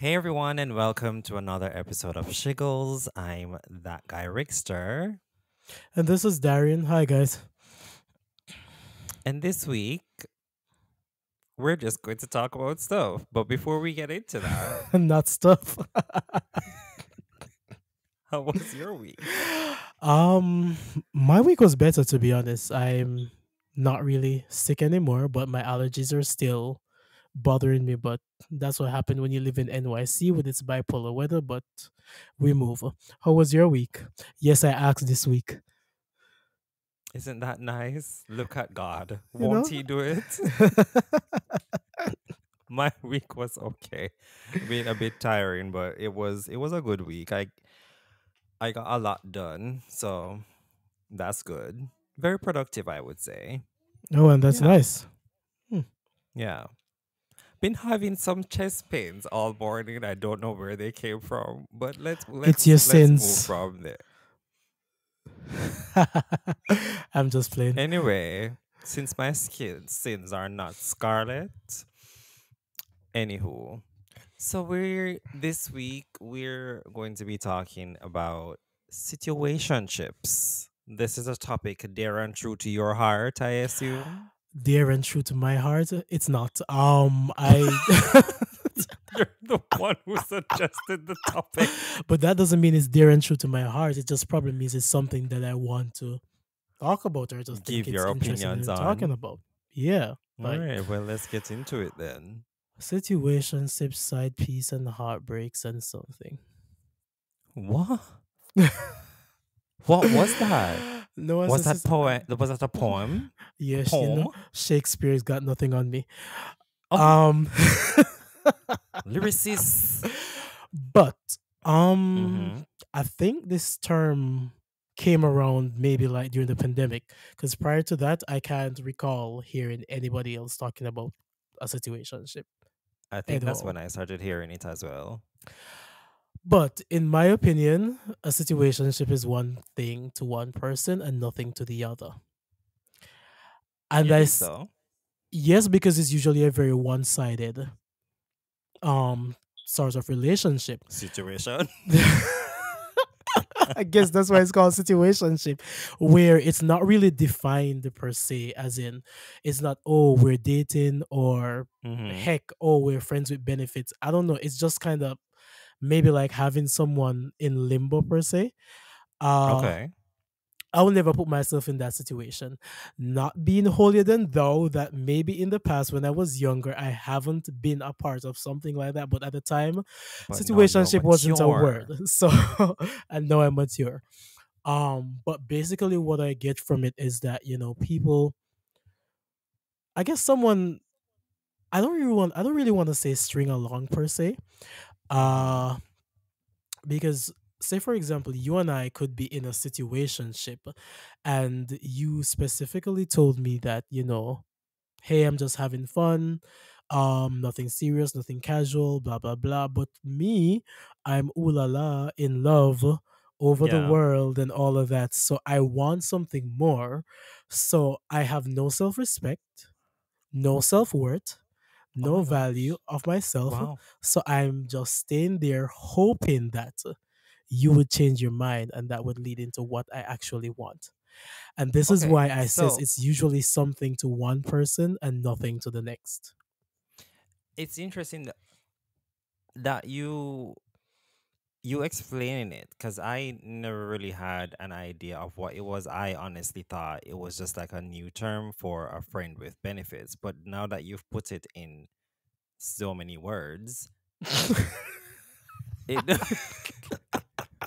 Hey everyone, and welcome to another episode of Shiggles. I'm that guy Rickster, And this is Darian. Hi, guys. and this week we're just going to talk about stuff. But before we get into that, Not stuff. how was your week? um, my week was better, to be honest. I'm not really sick anymore, but my allergies are still bothering me. But that's what happened when you live in NYC with its bipolar weather. But we move. How was your week? Yes, I asked this week. Isn't that nice? Look at God. You Won't know? He do it? My week was okay. I mean, a bit tiring, but it was a good week. I got a lot done, so that's good. Very productive, I would say. Oh, and that's Yeah, nice. Hmm. yeah. Been having some chest pains all morning. I don't know where they came from, but let's It's let's your let's move sins. from there. I'm just playing. Anyway, since my sins are not scarlet, anywho. So we're this week we're going to be talking about situationships. This is a topic dear and true to your heart, I assume. Dear and true to my heart, it's not. I You're the one who suggested the topic. but that doesn't mean it's dear and true to my heart. It just probably means it's something that I want to talk about or just think Give it's your interesting opinions in talking on. about. Yeah, All like right, well, let's get into it then. situationships, side piece, and heartbreaks and something. What? What was that? No, as Was this that is poem? Was that a poem? yes, Poem? Shakespeare's got nothing on me. Oh, Um, lyricist. but um, Mm-hmm. I think this term came around maybe like during the pandemic because prior to that, I can't recall hearing anybody else talking about a situationship I at think that's all. when I started hearing it as well. But in my opinion, a situationship is one thing to one person and nothing to the other. And You think so? yes, because it's usually a very one-sided sort of relationship. Situation. I guess that's why it's called situationship, where it's not really defined per se, as in it's not, oh, we're dating or Mm-hmm. heck, oh, we're friends with benefits. I don't know. It's just kind of maybe like having someone in limbo per se. Uh Okay. I will never put myself in that situation. Not being holier than thou, that maybe in the past when I was younger, I haven't been a part of something like that. But at the time, But now you're situationship wasn't a mature. word. So and now I'm mature. But basically what I get from it is that, people, I guess someone, I don't really want to say string along per se. Mm-hmm. Uh because say for example, you and I could be in a situationship and you specifically told me that, hey, I'm just having fun, nothing serious, nothing casual, blah blah blah. But me, I'm ooh la la in love over the Yeah. world and all of that. So I want something more. So I have no self-respect, no self-worth, Oh no my value gosh. of myself. Wow. So I'm just staying there hoping that you would change your mind and that would lead into what I actually want. And this is Okay. why I says So it's usually something to one person and nothing to the next. it's interesting that you explaining it because I never really had an idea of what it was. I honestly thought it was just like a new term for a friend with benefits. But now that you've put it in so many words, it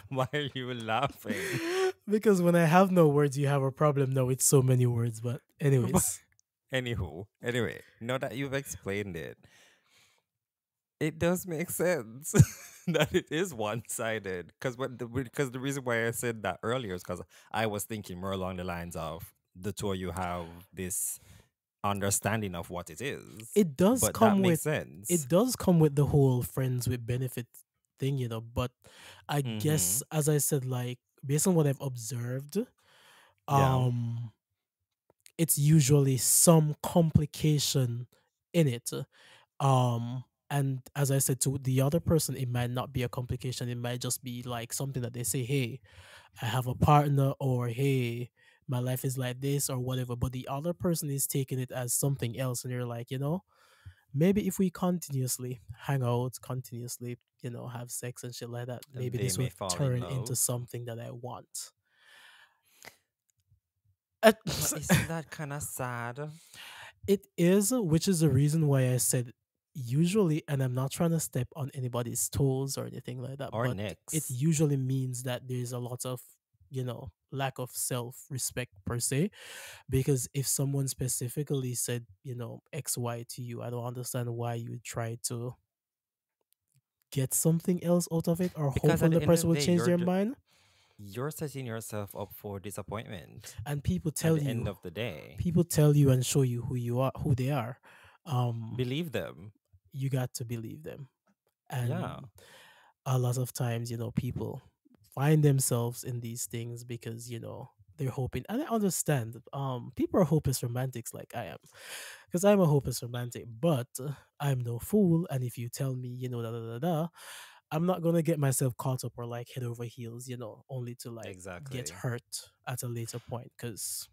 why are you laughing? Because when I have no words, you have a problem now with so many words. But But anyways, anyway, now that you've explained it, it does make sense that it is one-sided. Because the reason why I said that earlier is because I was thinking more along the lines of the two of you have this understanding of what it is. it does But that come makes with sense. it does come with the whole friends with benefits thing, but I Mm-hmm. guess as I said, like based on what I've observed, Yeah. um it's usually some complication in it. Um And as I said, to the other person, it might not be a complication. It might just be like something that they say, hey, I have a partner, or hey, my life is like this, or whatever. But the other person is taking it as something else. And you're like, maybe if we continuously hang out, continuously, have sex and shit like that, maybe They this may will fall in turn into love. something that I want. Uh, But isn't that kind of sad? It is, which is the reason why I said usually, and I'm not trying to step on anybody's toes or anything like that, Or but it next. usually means that there's a lot of, lack of self respect per se. Because if someone specifically said, XY to you, I don't understand why you would try to get something else out of it, or Because at hopefully the the end person of the will day, change their mind. you're setting yourself up for disappointment And at the end of the day. people tell you and show you who you are, who they are. Um, Believe them. you got to believe them. Yeah, And a lot of times, people find themselves in these things because, they're hoping. And I understand, people are hopeless romantics like I am, because I'm a hopeless romantic, but I'm no fool. And if you tell me, da da da da, I'm not gonna get myself caught up or like head over heels, only to like get exactly. hurt at a later point, because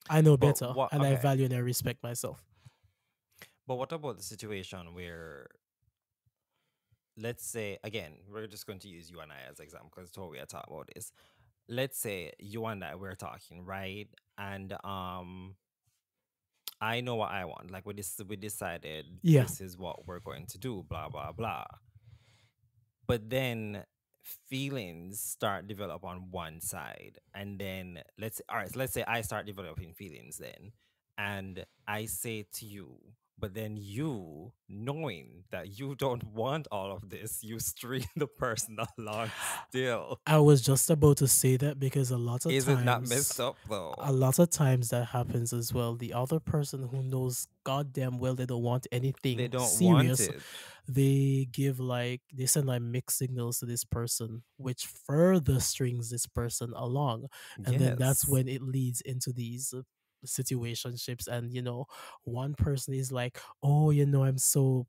I know But better what, and I okay. value and I respect myself. But what about the situation where, let's say, again, we're just going to use you and I as example because that's what we are talking about this. Let's say you and I we're talking, right? And I know what I want. Like we decided Yeah. this is what we're going to do, blah blah blah. But then feelings start develop on one side, and then all right, so let's say I start developing feelings then, and I say to you, but then you, knowing that you don't want all of this, you string the person along still. I was just about to say that because Isn't that messed up though? a lot of times that happens as well. The other person who knows goddamn well they don't want They anything don't want serious, it. they send like mixed signals to this person, which further strings this person along. And then that's Yes. when it leads into these situationships. And, one person is like, oh, I'm so,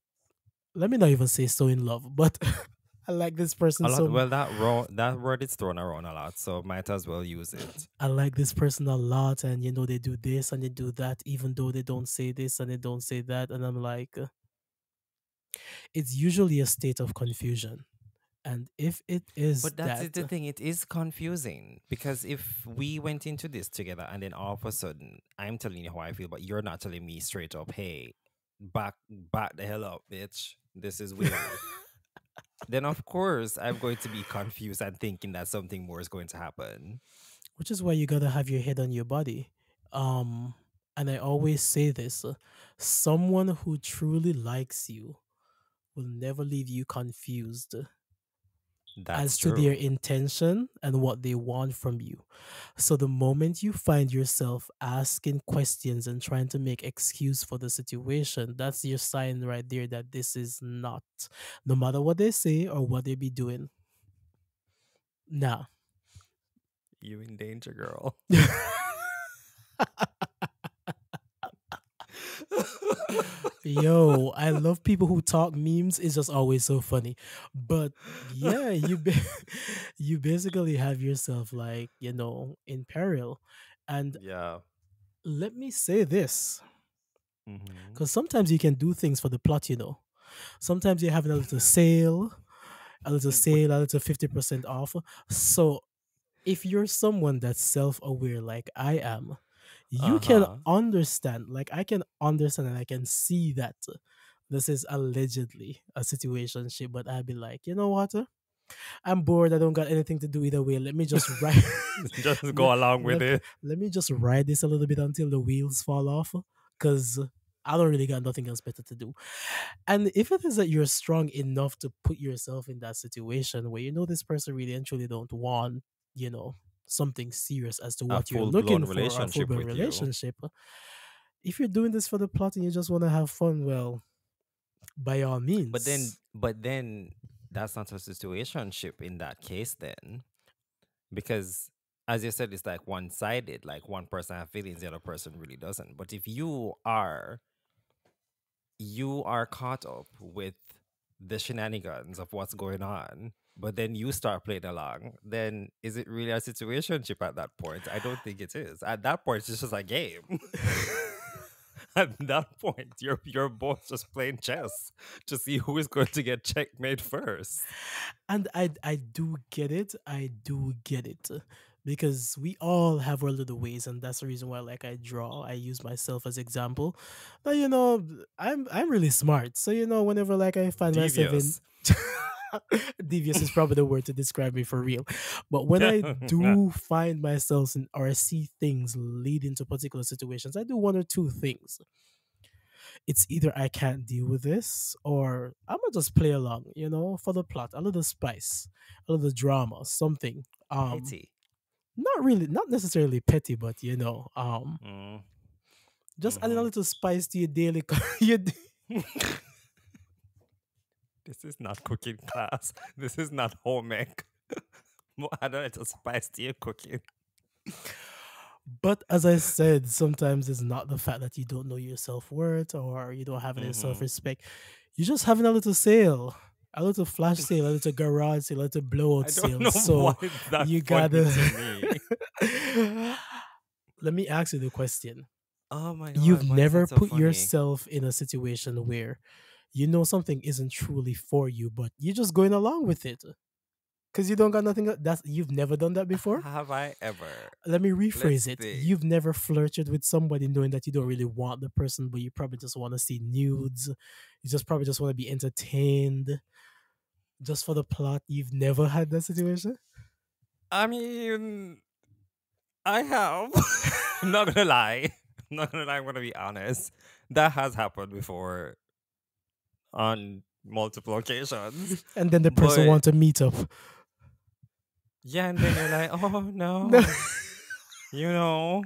let me not even say so in love, but I like this person A lot. so Well, that word is thrown around a lot, so might as well use it. I like this person a lot, and they do this and they do that, even though they don't say this and they don't say that. And I'm like, it's usually a state of confusion. And if it is But that's that, the thing, it is confusing because if we went into this together and then all of a sudden I'm telling you how I feel, but you're not telling me straight up, hey, back the hell up, bitch. This is weird. Then of course I'm going to be confused and thinking that something more is going to happen. which is why you gotta have your head on your body. Um, and I always say this: someone who truly likes you will never leave you confused That's as to their true. intention and what they want from you. So the moment you find yourself asking questions and trying to make excuse for the situation, that's your sign right there that this is not, no matter what they say or what they be doing. Nah. You in danger, girl. Yo, I love people who talk memes. It's just always so funny. But yeah, you basically have yourself like, in peril. And Yeah. let me say this, Hmm. because sometimes you can do things for the plot. Sometimes you're having a little 50% off. So if you're someone that's self-aware like I am, you can Uh-huh. understand, like I can understand and I can see that this is allegedly a situationship, but I'd be like, you know what? I'm bored. I don't got anything to do either way. Let me just ride. Just let, go along with let, it. let me just ride this a little bit until the wheels fall off, because I don't really got nothing else better to do. And if it is that you're strong enough to put yourself in that situation where this person really and truly don't want, you know, something serious as to A what you're full looking blown for, or a full relationship blown with you. relationship, if you're doing this for the plot and you just want to have fun, well, by all But then means. but then that's not a situationship in that case then. Because as you said, it's like one sided. Like one person has feelings, the other person really doesn't. But if you are you are caught up with the shenanigans of what's going on, but then you start playing along, then is it really a situationship at that point? I don't think it is. At that point, it's just a game. At that point, you're both just playing chess to see who is going to get checkmate first. And I do get it. I do get it. Because we all have our little ways, and that's the reason why, like, I draw. I use myself as example. But I'm really smart. So whenever like I find myself in Devious. devious is probably the word to describe me for real. But when I do find myself in or I see things lead into particular situations, I do one or two things. It's either I can't deal with this or I'm gonna just play along, for the plot, a little spice, a little drama, something. Petty. Not really, not necessarily petty, but Mm, just adding a hmm. little spice to your daily. Your, This is not cooking class. This is not home ec. I don't know, just spice to your cooking. but as I said, sometimes it's not the fact that you don't know your self worth or you don't have any self Hmm. respect. You're just having a little sale, a little flash sale, a little garage sale, a little blowout I don't sale. know why So it's that you funny gotta. to me. Let me ask you the question. Oh my You've god, why is never that so put funny? yourself in a situation where you know something isn't truly for you, but you're just going along with it because you don't got nothing. That's you've never done that before. Have I ever? Let me Let's rephrase it. think. You've never flirted with somebody knowing that you don't really want the person, but you probably just want to see nudes. You just probably just want to be entertained just for the plot. You've never had that situation. I mean, I have. I'm not gonna lie. I'm not gonna lie. I'm gonna be honest. That has happened before on multiple occasions. And then the person But want to meet up. yeah, and then you're like, oh No. no, you know.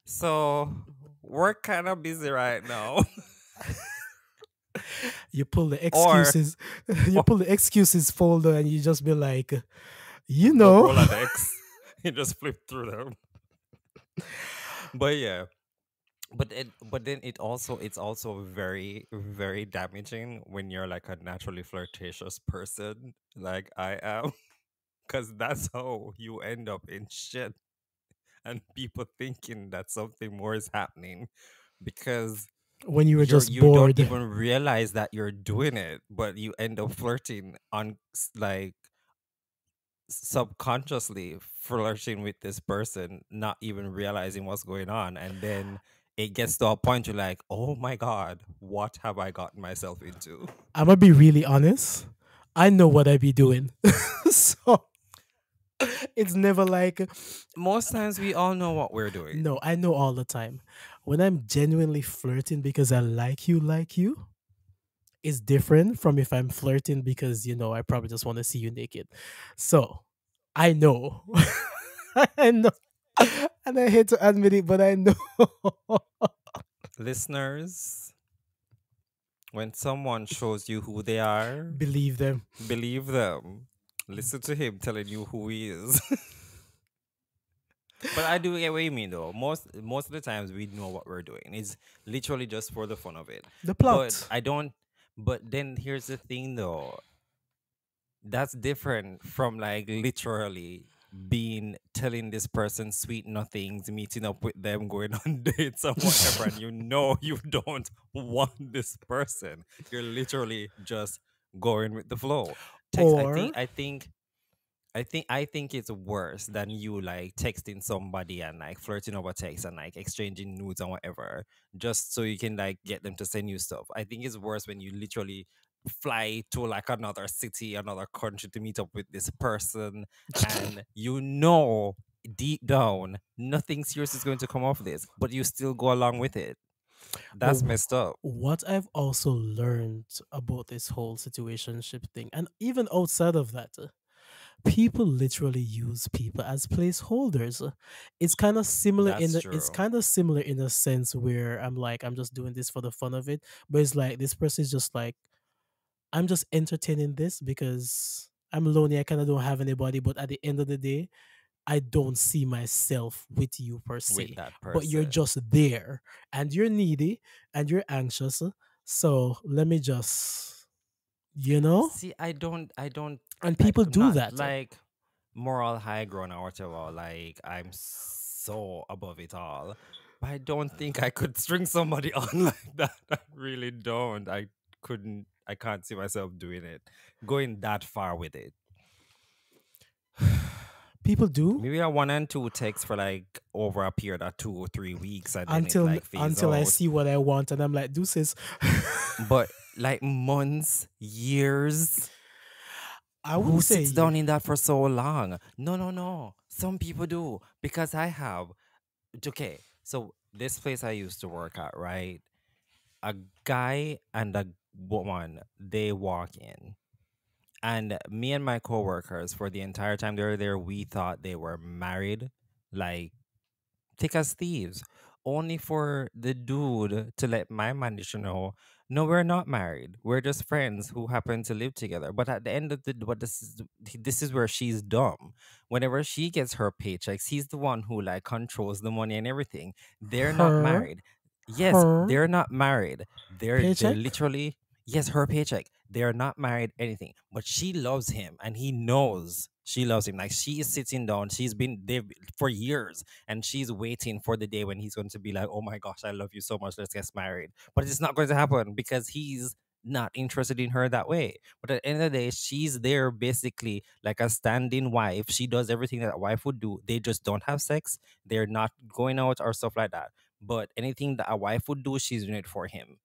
So we're kind of busy right now. You pull the or excuses, you or pull the excuses folder, and you just be like, you the know, Rolodex. You just flip through them. But yeah. But then it's also very very damaging when you're like a naturally flirtatious person like I am, because that's how you end up in shit and people thinking that something more is happening because when you were just you don't bored. even realize that you're doing it, but you end up flirting on like subconsciously flirting with this person, not even realizing what's going on. And then it gets to a point you're like, oh my God, what have I gotten myself into? I'm gonna be really honest. I know what I be doing, so it's never like Most times we all know what we're no. doing. I know all the time when I'm genuinely flirting because I like you. It's different from if I'm flirting because I probably just want to see you naked. So I know, I know, and I hate to admit it, but I know. Listeners, when someone shows you who they are, Believe them. believe them. Listen to him telling you who he is. But I do get what you mean though. Most of the times we know what we're doing. It's literally just for the fun of it. The But plot. I don't but then here's the thing though. That's different from like literally being telling this person sweet nothings, meeting up with them, going on dates and whatever, and you know you don't want this person. You're literally just going with the flow. Text Or I think it's worse than you like texting somebody and like flirting over text and like exchanging nudes and whatever just so you can like get them to send you stuff. I think it's worse when you literally fly to like another city, another country to meet up with this person and you know deep down nothing serious is going to come off this, but you still go along with it. but That's messed up. what I've also learned about this whole situationship thing, and even outside of that, people literally use people as placeholders. It's kind of similar That's it's true. kind of similar in a sense where I'm like I'm just doing this for the fun of it, but it's like this person is just like I'm just entertaining this because I'm lonely. I kind of don't have anybody, but at the end of the day, I don't see myself with you per With se. that But you're person. just there and you're needy and you're anxious. So let me just, you know, See, I don't, and like, people do not that. like moral high ground or whatever. Like, I'm so above it all. But I don't think I could string somebody on like that. I really don't. I can't see myself doing it, going that far with it. People do Maybe a one and two takes for like over a period of 2 or 3 weeks and then it until like phase until I out. see what I want, and I'm like, deuces. But like months, years, I who wouldn't say sits year. down in that for so long? No, no, no. Some people do because I have. Okay, so this place I used to work at, right? A guy and a woman, they walk in. And me and my coworkers, for the entire time they were there, we thought they were married. Like, thick as thieves, only for the dude to let my manager know, no, we're not married. We're just friends who happen to live together. But at the end of the, what this is where she's dumb. Whenever she gets her paychecks, he's the one who like controls the money and everything. They're not Her married. Yes, her they're not married. They're paycheck. literally, yes, her paycheck. They're not married, anything. But she loves him and he knows she loves him. Like, she is sitting down. They've for years, and she's waiting for the day when he's going to be like, "Oh my gosh, I love you so much. Let's get married." But it's not going to happen because he's not interested in her that way. But at the end of the day, she's there basically like a stand-in wife. She does everything that a wife would do. They just don't have sex. They're not going out or stuff like that. But anything that a wife would do, she's doing it for him,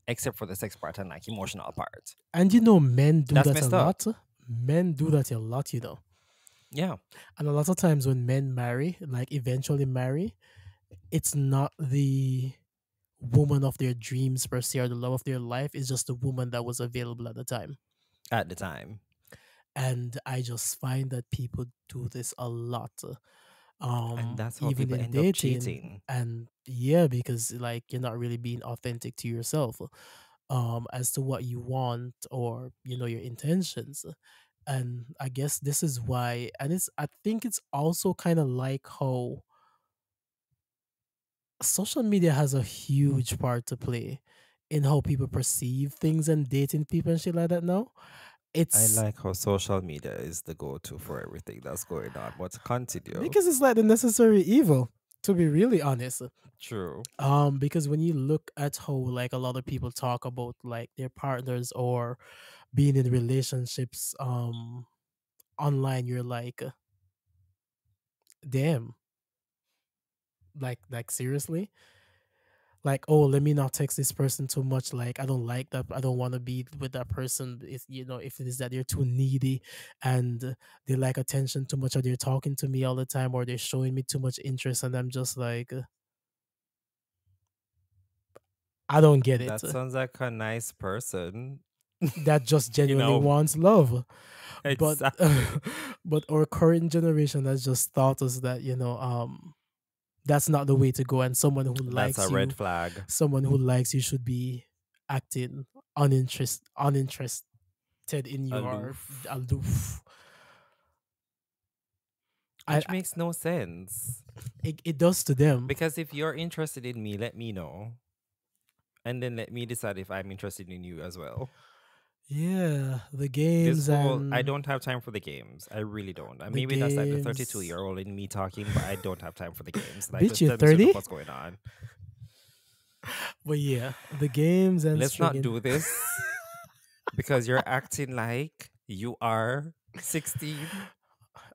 except for the sex part and like emotional part. And you know, men do That's that a messed up. lot. Men do that a lot, you know. Yeah, And a lot of times when men marry, like eventually marry, it's not the woman of their dreams per se or the love of their life. It's just the woman that was available at the time. at the time. And I just find that people do this a lot. And that's how Even people in end up dating. cheating. And yeah, because like you're not really being authentic to yourself as to what you want, or you know, your intentions. And I guess this is why, and it's, I think it's also kind of like how social media has a huge part to play in how people perceive things and dating people and shit like that now. I It's like how social media is the go-to for everything that's going on. But continue. because it's like the necessary evil, to be really honest. True. Because when you look at how like a lot of people talk about like their partners or being in relationships online, you're like, damn, like seriously, like, oh, let me not text this person too much, like I don't like that, I don't want to be with that person, if you know, if it is that they're too needy and they like attention too much, or they're talking to me all the time, or they're showing me too much interest, and I'm just like, I don't get it. That sounds like a nice person. That just you genuinely know, wants love. But exactly. but our current generation has just taught us that, you know, that's not the way to go, and That's a red flag. someone who likes you should be acting uninterested in your Aloof. aloof. Which I makes no sense. it does to them. Because if you're interested in me, let me know. And then let me decide if I'm interested in you as well. Yeah, This whole, I don't have time for the games. I really don't. And the maybe that's like the 32 games. year old in me talking, but I don't have time for the games. Like, Bitch, just you're tell me straight 30. up what's going on. But yeah, the games and Let's not stringing. do this because you're acting like you are 16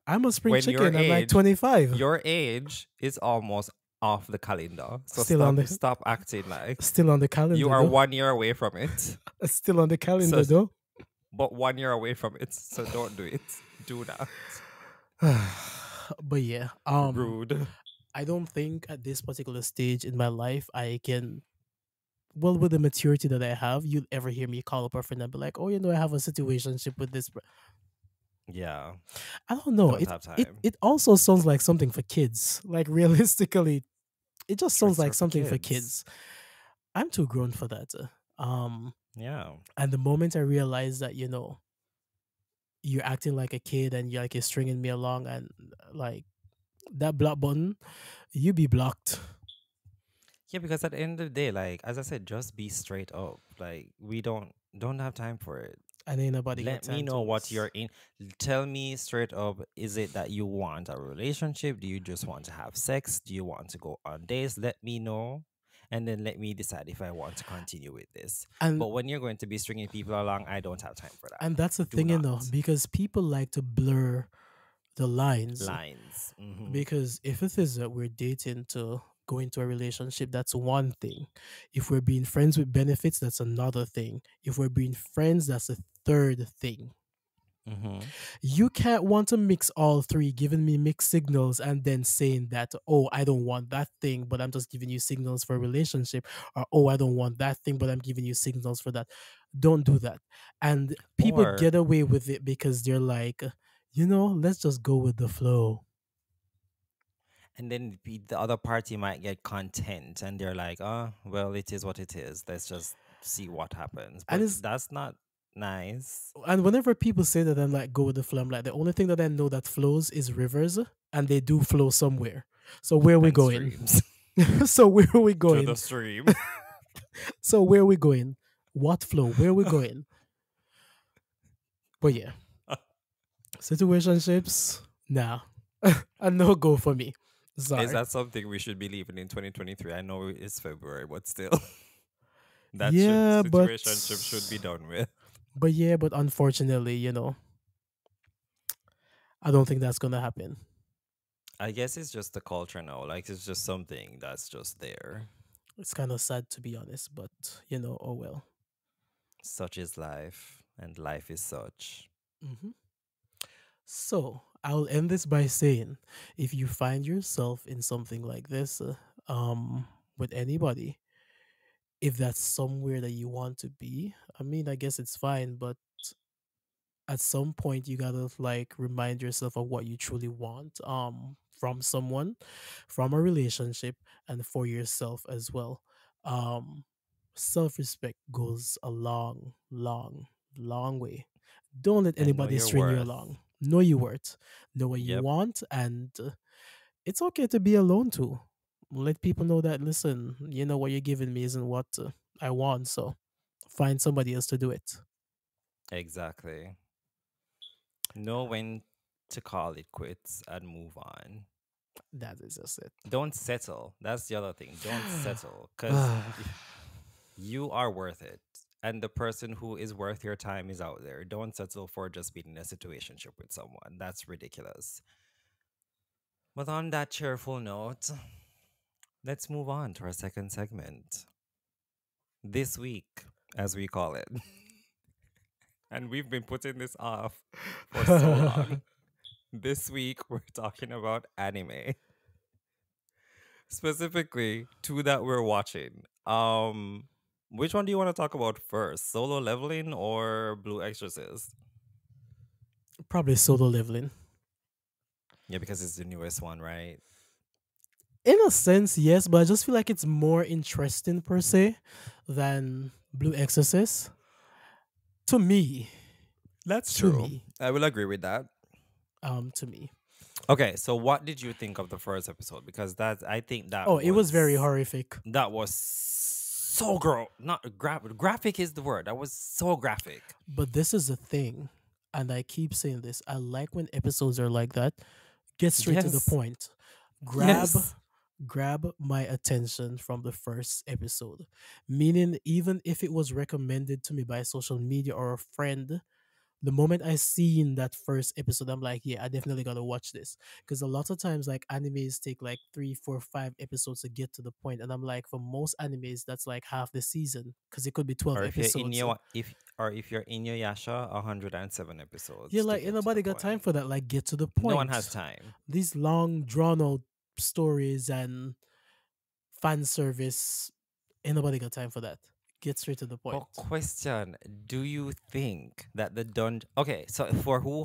I'm a spring when chicken. I'm like 25. your age is almost off the calendar. So Still on the stop acting like still on the you calendar are though. 1 year away from it. Still on the So, calendar though. but 1 year away from it. So don't do it. Do not. But yeah, Rude. I don't think at this particular stage in my life I can, well, with the maturity that I have, you'd ever hear me call up a friend and be like, "Oh, you know, I have a situationship with this." Yeah. I don't know. Don't have time. It also sounds like something for kids. Like realistically, it just sounds It's like for something for kids. kids. I'm too grown for that. Um, Yeah. and the moment I realized that, you know, you're acting like a kid and you're like you're stringing me along, and like that block button, you be blocked. Yeah, because at the end of the day, like as I said, just be straight up. Like we don't have time for it. And ain't nobody got Let me time to know what waste. you're in. Tell me straight up, is it that you want a relationship? Do you just want to have sex? Do you want to go on dates? Let me know. And then let me decide if I want to continue with this. And But when you're going to be stringing people along, I don't have time for that. that's the Do thing, not. because people like to blur the lines. Lines. Because if it is that we're dating to go into a relationship, that's one thing. If we're being friends with benefits, that's another thing. If we're being friends, that's a third thing. Mm-hmm. You can't want to mix all three, giving me mixed signals and then saying that, oh, I don't want that thing, but I'm just giving you signals for a relationship, or oh, I don't want that thing, but I'm giving you signals for that. Don't do that. And people Or get away with it because they're like, let's just go with the flow. and then the other party might get content and they're like, oh, well, it is what it is. Let's just see what happens. And But it's that's not nice. and whenever people say that, I'm like, go with the flow. I'm like, the only thing that I know that flows is rivers, and they do flow somewhere. So where are we And going? streams So where are we to the going? stream. So where are we going? What flow? Where are we going? But yeah, situationships, nah, a no go for me. Is Sorry. that something we should be leaving in 2023? I know it's February, but still, that should Yeah, but situationship should be done with. unfortunately, I don't think that's gonna happen. I guess it's just the culture now. Like it's just something that's just there. It's kind of sad to be honest, but oh well. Such is life, and life is such. hmm So I'll end this by saying, if you find yourself in something like this, with anybody, if that's somewhere that you want to be, I mean, I guess it's fine, but at some point you gotta like remind yourself of what you truly want, from someone, from a relationship, and for yourself as well. Um, Self-respect goes a long, long, long way. Don't let And know anybody your string you worth. along. Know your worth. Know what you Yep, want, and it's okay to be alone too. Let people know that, listen, what you're giving me isn't what I want, so find somebody else to do it. exactly. Know when to call it quits and move on. That is just it. Don't settle. That's the other thing. Don't settle because you are worth it. And the person who is worth your time is out there. Don't settle for just being in a situationship with someone. That's ridiculous. But on that cheerful note, let's move on to our second segment. This week, as we call it. And we've been putting this off for so long. This week, we're talking about anime. Specifically, two that we're watching. Which one do you want to talk about first? Solo Leveling or Blue Exorcist? Probably solo leveling. Yeah, because it's the newest one, right? In a sense, yes, but I just feel like it's more interesting per se than Blue Exorcist. To me. That's To true. me. I will agree with that. To me. Okay, so what did you think of the first episode? Because I think Oh, it was very horrific. that was so not graphic is the word. That was so graphic. But this is the thing, and I keep saying this. I like when episodes are like that. Get straight to the Yes. point. Grab Yes. grab my attention from the first episode. Meaning, even if it was recommended to me by social media or a friend, the moment I seen that first episode, I'm like, yeah, I definitely gotta watch this. Because a lot of times, like, animes take like 3, 4, 5 episodes to get to the point, and I'm like, for most animes, that's like half the season because it could be 12 Or if you're in episodes. your if you're in your Yasha, 107 Yeah, episodes to like, ain't get to the nobody got time point. for that. Like, get to the No one has point. time. These long, drawn out stories and fan service, ain't nobody got time for that. Get straight to the But point. question, do you think that the dungeon okay, so for who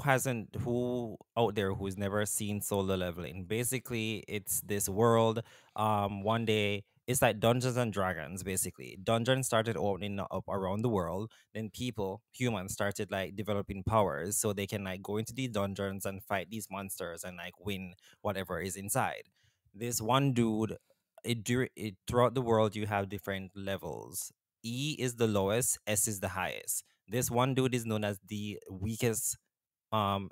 out there who's never seen solo leveling, basically it's this world. One day it's like Dungeons and Dragons, basically. Dungeons started opening up around the world, then people, humans, started like developing powers so they can like go into these dungeons and fight these monsters and like win whatever is inside. This one dude throughout the world you have different levels. E is the lowest, S is the highest. This one dude is known as the weakest.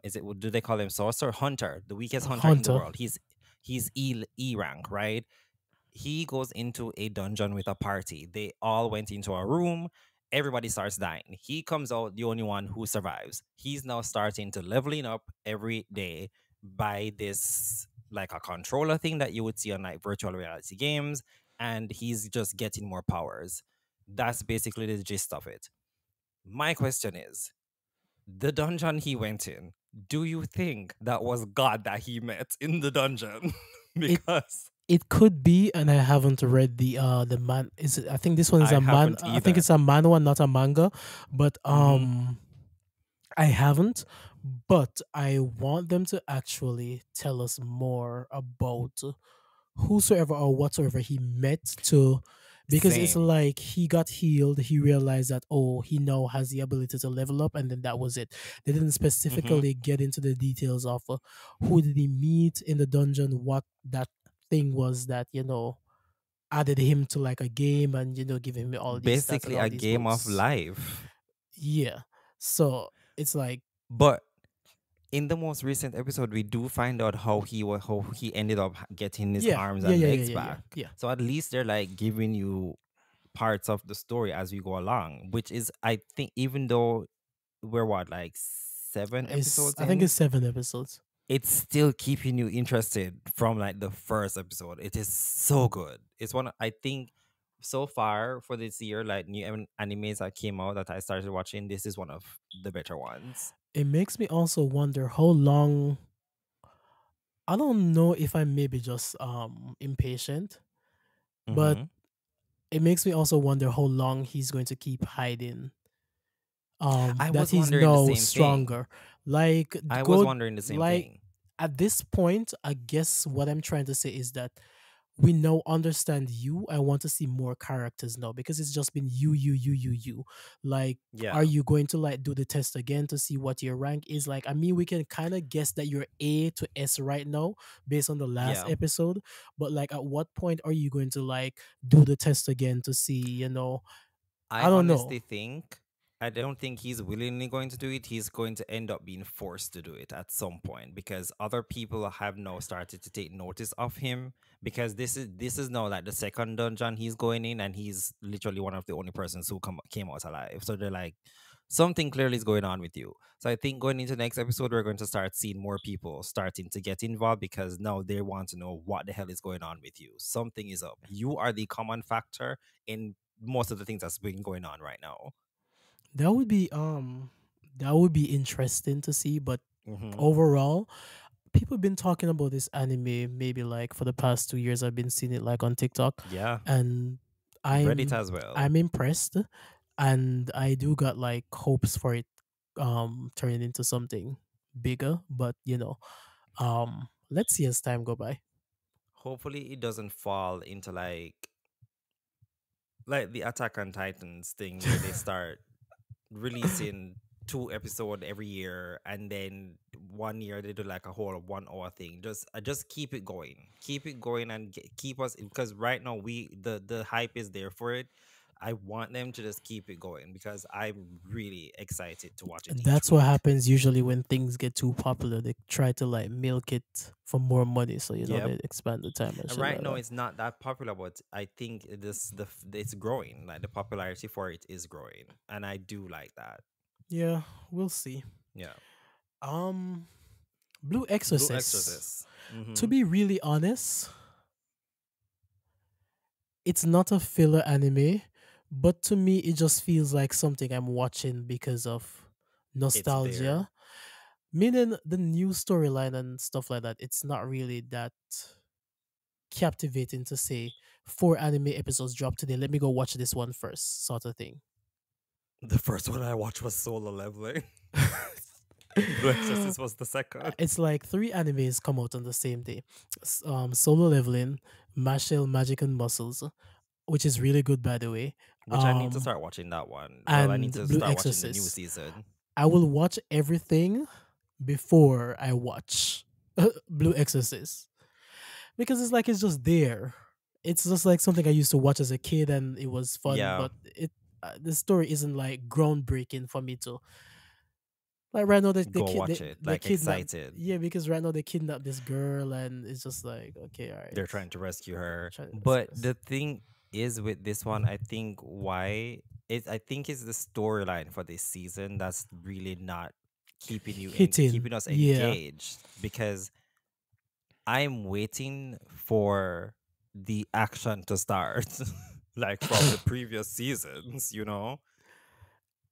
Is it, do they call him sorcerer hunter, the weakest hunter in the Hunter. world? He's E rank, right? He goes into a dungeon with a party. They all went into a room. Everybody starts dying. He comes out the only one who survives. He's now starting to leveling up every day by this like a controller thing that you would see on like virtual reality games, and he's just getting more powers. That's basically the gist of it. My question is, the dungeon he went in, do you think that was God that he met in the dungeon? It Because it could be, and I haven't read the man. Is it, I think this one is I a man. haven't I think either. it's a manhwa, not a manga. But Hmm. I haven't. But I want them to actually tell us more about whosoever or whatsoever he met to, because it's Same. like he got healed, he realized that, oh, he now has the ability to level up, and then that was it. They didn't Hmm. specifically get into the details of who did he meet in the dungeon, what that thing was that added him to like a game, and give him all these stats and Basically, all a these game of boosts. life. Yeah, so it's like, But in the most recent episode, we do find out how he ended up getting his yeah, arms yeah, and yeah, yeah, legs yeah, yeah, back. yeah. So at least they're like giving you parts of the story as we go along, which is, I think, even though we're what, like 7 episodes I think it's in, 7 episodes. it's still keeping you interested from like the first episode. It is so good. It's one I think so far for this year, like new animes that came out that I started watching. This is one of the better ones. It makes me also wonder how long. I don't know if I'm maybe just impatient, but Hmm. it makes me also wonder how long he's going to keep hiding I that was he's wondering the now same thing. stronger. Like I was go wondering the same like thing. at this point, I guess what I'm trying to say is that we now understand you. I want to see more characters now, because it's just been you. Like, are Yeah, you going to like do the test again to see what your rank is? Like, I mean, we can kind of guess that you're A to S right now based on the last yeah. episode, but like, at what point are you going to like do the test again to see? I I don't know. honestly think, I don't think he's willingly going to do it. He's going to end up being forced to do it at some point because other people have now started to take notice of him, because this is now like the second dungeon he's going in, and he's literally one of the only persons who came out alive. So they're like, something clearly is going on with you. So I think going into the next episode, we're going to start seeing more people starting to get involved, because now they want to know what the hell is going on with you. Something is up. You are the common factor in most of the things that's been going on right now. That would be that would be interesting to see, but Hmm. overall, people have been talking about this anime maybe like for the past 2 years. I've been seeing it like on TikTok, Yeah, and Reddit I'm as well. I'm impressed, and I do got like hopes for it turning into something bigger. But let's see as time go by. Hopefully, it doesn't fall into like the Attack on Titans thing where they start releasing 2 episode every year, and then one year they do like a whole 1 hour thing. Just keep it going, and keep us, because right now the hype is there for it. I want them to just keep it going because I'm really excited to watch it each That's what week. happens usually when things get too popular. They try to like milk it for more money, so Yep. they expand the time and And shit right like now that. it's not that popular, but I think it's growing. Like the popularity for it is growing, and I do like that. Yeah, we'll see. Yeah. Um, Blue Blue Exorcist. Exorcist. To Mm-hmm. be really honest, it's not a filler anime, but to me, it just feels like something I'm watching because of It's there. nostalgia. Meaning the new storyline and stuff like that, it's not really that captivating to say 4 anime episodes drop today. Let me go watch this one first, sort of thing. The first one I watched was Solo Leveling. Blue Exorcist was the second, It's like 3 animes come out on the same day. Solo Leveling, Martial Magic and Muscles, which is really good by the way. which I need to Um, start watching that one. Well, I need and to Blue start watching the new Exorcist. season. I will watch everything before I watch Blue Exorcist, because it's like it's just there. it's just like something I used to watch as a kid and it was fun, Yeah, but the story isn't like groundbreaking for me to like right now. They go kid watch it. they Like kidnap, excited. yeah, because right now they kidnap this girl and it's just like okay, all right, They're trying to rescue her. trying to But rescue us. the thing is with this one, I think why it's I think it's the storyline for this season that's really not Hitting, keeping us yeah. engaged because I'm waiting for the action to start. Like from the previous seasons, you know?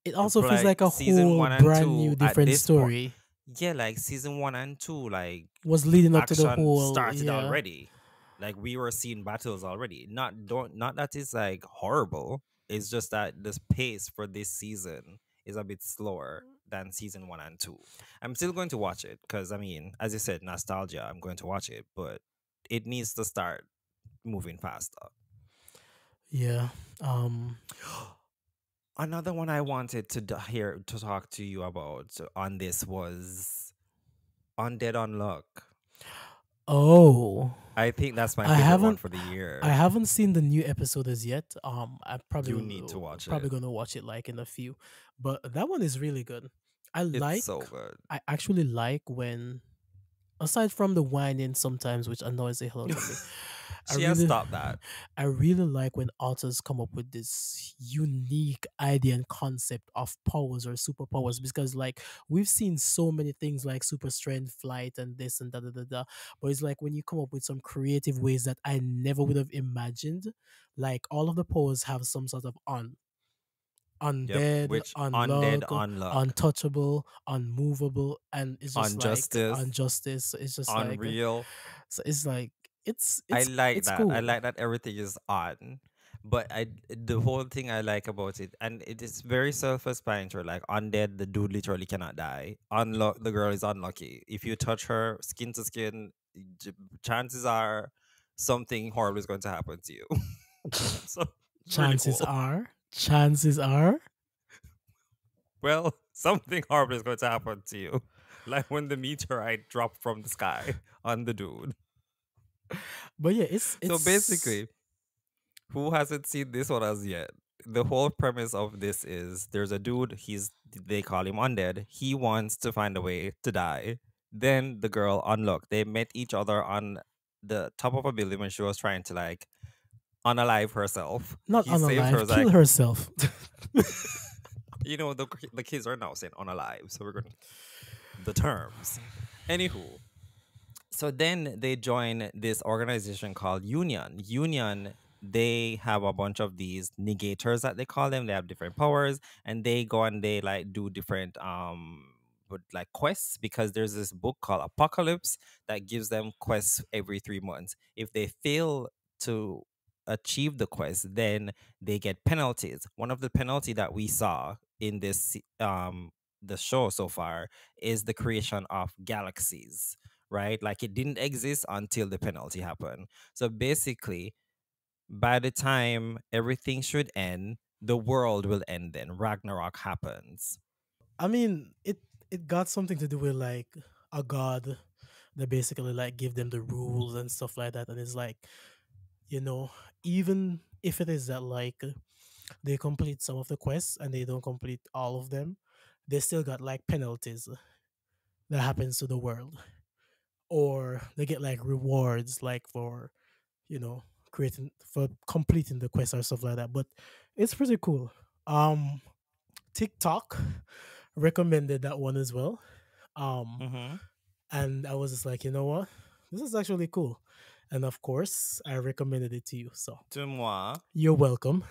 It also feels Like like a season whole one and brand two new at different this point. story Yeah, like season one and two, like was leading up to the action whole, started yeah. already. Like we were seeing battles already. Not that it's like horrible. It's just that the pace for this season is a bit slower than season one and two. I'm still going to watch it because I mean, as you said, nostalgia. I'm going to watch it, but it needs to start moving faster. Yeah. Um Another one I wanted to hear to talk to you about on this was Undead Unluck. oh, I think that's my I favorite one haven't for the I year. haven't seen the new episode as yet. I You need to watch probably it. gonna watch it like in a few, but that one is really good. I It's like so good. I actually like when, aside from the whining sometimes, which annoys the hell out of me, I She has really stopped that. I really like when authors come up with this unique idea and concept of powers or superpowers, because like we've seen so many things like super strength, flight, and this and da da da da. But it's like when you come up with some creative ways that I never would have imagined, like all of the powers have some sort of Yep. undead, Which Undead unlock, Unluck. untouchable, unmovable, and it's just like Unjustice. injustice. It's just like Unreal. so it's like I like it's that. I cool. like that everything is on. But the whole thing I like about it, and it is very self-explanatory. Like undead, the dude literally cannot die. Unlock, the girl is unlucky. If you touch her skin to skin, j- chances are something horrible is going to happen to you. So it's really cool. Chances are. Well, something horrible is going to happen to you. Like when the meteorite dropped from the sky on the dude. But yeah, So it's basically, who hasn't seen this one as yet? The whole premise of this is there's a dude, they call him undead. He wants to find a way to die. Then the girl unlocked. They met each other on the top of a building when she was trying to like unalive herself. not He saved her. unalive, Was kill like, herself. the kids are now saying unalive, so we're going to the terms. Anywho, so then they join this organization called Union. Union, they have a bunch of these negators that they call them. They have different powers, and they go and they like do different like quests because there's this book called Apocalypse that gives them quests every 3 months. If they fail to achieve the quest, then they get penalties. One of the penalty that we saw in the show so far is the creation of galaxies, right? Like it didn't exist until the penalty happened. So basically, by the time everything should end, the world will end then. Ragnarok happens. I mean, it got something to do with like a god that basically like give them the rules and stuff like that, and it's like, you know, even if it is that like they complete some of the quests and they don't complete all of them, they still got like penalties that happens to the world, or they get like rewards like for, you know, creating for completing the quest or stuff like that. But it's pretty cool. um TikTok recommended that one as well. um Mm-hmm. and I was just like, you know what, this is actually cool, and of course I recommended it to you, so To moi, you're welcome.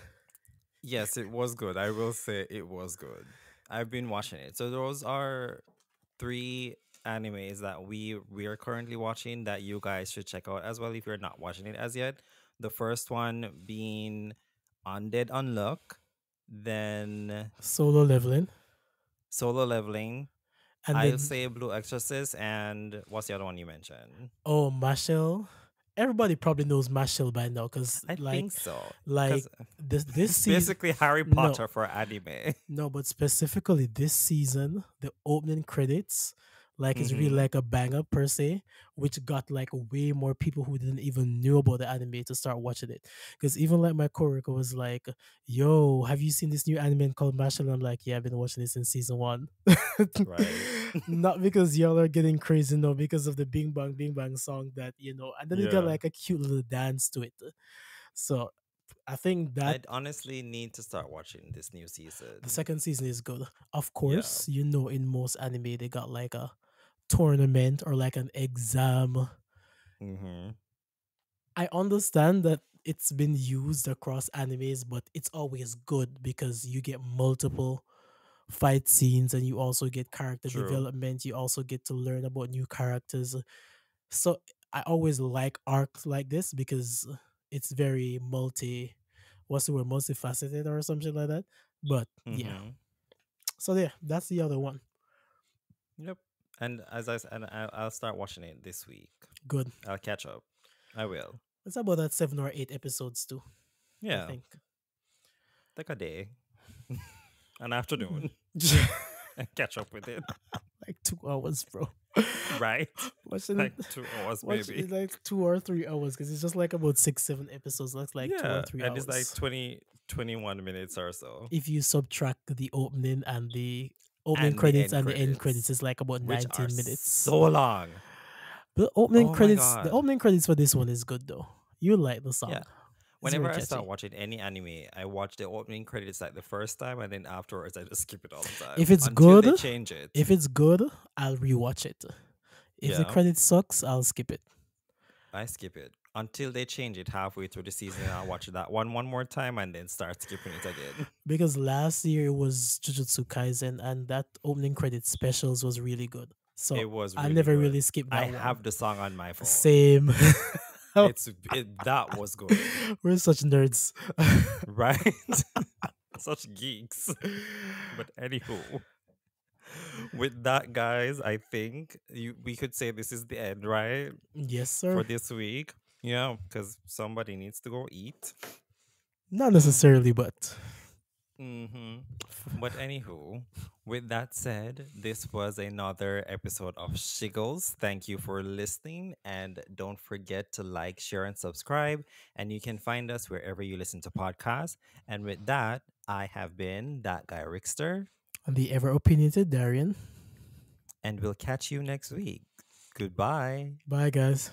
yes, it was good. I will say it was good. I've been watching it. So those are three animes that we are currently watching that you guys should check out as well if you're not watching it as yet. The first one being Undead Unluck, then Solo leveling, Solo Leveling, and I'll then say Blue Exorcist, and what's the other one you mentioned? oh, Mashal. Everybody probably knows Mashal by now because I think so. like Because this it's season. basically Harry No, Potter for anime. no, but specifically this season, the opening credits, Like it's really Mm-hmm. like a banger per se, which got like way more people who didn't even knew about the anime to start watching it. Because even like my coworker was like, "Yo, have you seen this new anime called Mashle?" And I'm like, "Yeah, I've been watching this since season one." Right. Not because y'all are getting crazy, no, because of the Bing Bang song that and then it got Yeah. like a cute little dance to it. So I think that I'd honestly need to start watching this new the season. second season is good. Of Yeah. course, in most anime they got like a tournament or like an exam. Mm-hmm. I understand that it's been used across animes, but it's always good because you get multiple fight scenes and you also get character True. development. You also get to learn about new characters. So I always like arcs like this because it's very what's the word, multifaceted or something like that. But yeah, Mm-hmm. so yeah, that's the other one. Yep. And I'll start watching it this week. Good. I'll catch up. I will. It's about that 7 or 8 episodes too, I Yeah. think. Take a day, an afternoon, and catch up with it. Like 2 hours, bro. Right? Watching it, Like 2 hours watch maybe. it like 2 or 3 hours because it's just like about 6, 7 episodes. That's like two or Yeah. three And it's like hours. 20, 21 minutes or so. If you subtract the opening and the opening And the credits end and the end credits, credits, it's like about which are 19 minutes. so long. Oh my The God. opening credits for this one is good though. You like the Yeah. song. It's Whenever very I start catchy. watching any anime, I watch the opening credits like the first time, and then afterwards I just skip it all the If time it's until good, they change it. if it's good, I'll rewatch it. If the Yeah, credit sucks, I'll skip it. I skip it until they change it halfway through the season. I'll watch that one more time and then start skipping it again. Because last year it was Jujutsu Kaisen and that opening credit specials was really good. So It was I really never good. really skipped I that one. have the song on my phone. Same. That was good, We're such nerds. right? Such geeks. But anywho, with that, guys, I think we could say this is the end, right? Yes, For sir. this week. Yeah, because somebody needs to go eat. Not Mm. necessarily, but Mm-hmm. But anywho, with that said, this was another episode of Shiggles. Thank you for listening, and don't forget to like, share, and subscribe. And you can find us wherever you listen to podcasts. And with that, I have been that guy Rickster, the ever opinionated Darian. and we'll catch you next week. Goodbye. Bye, guys.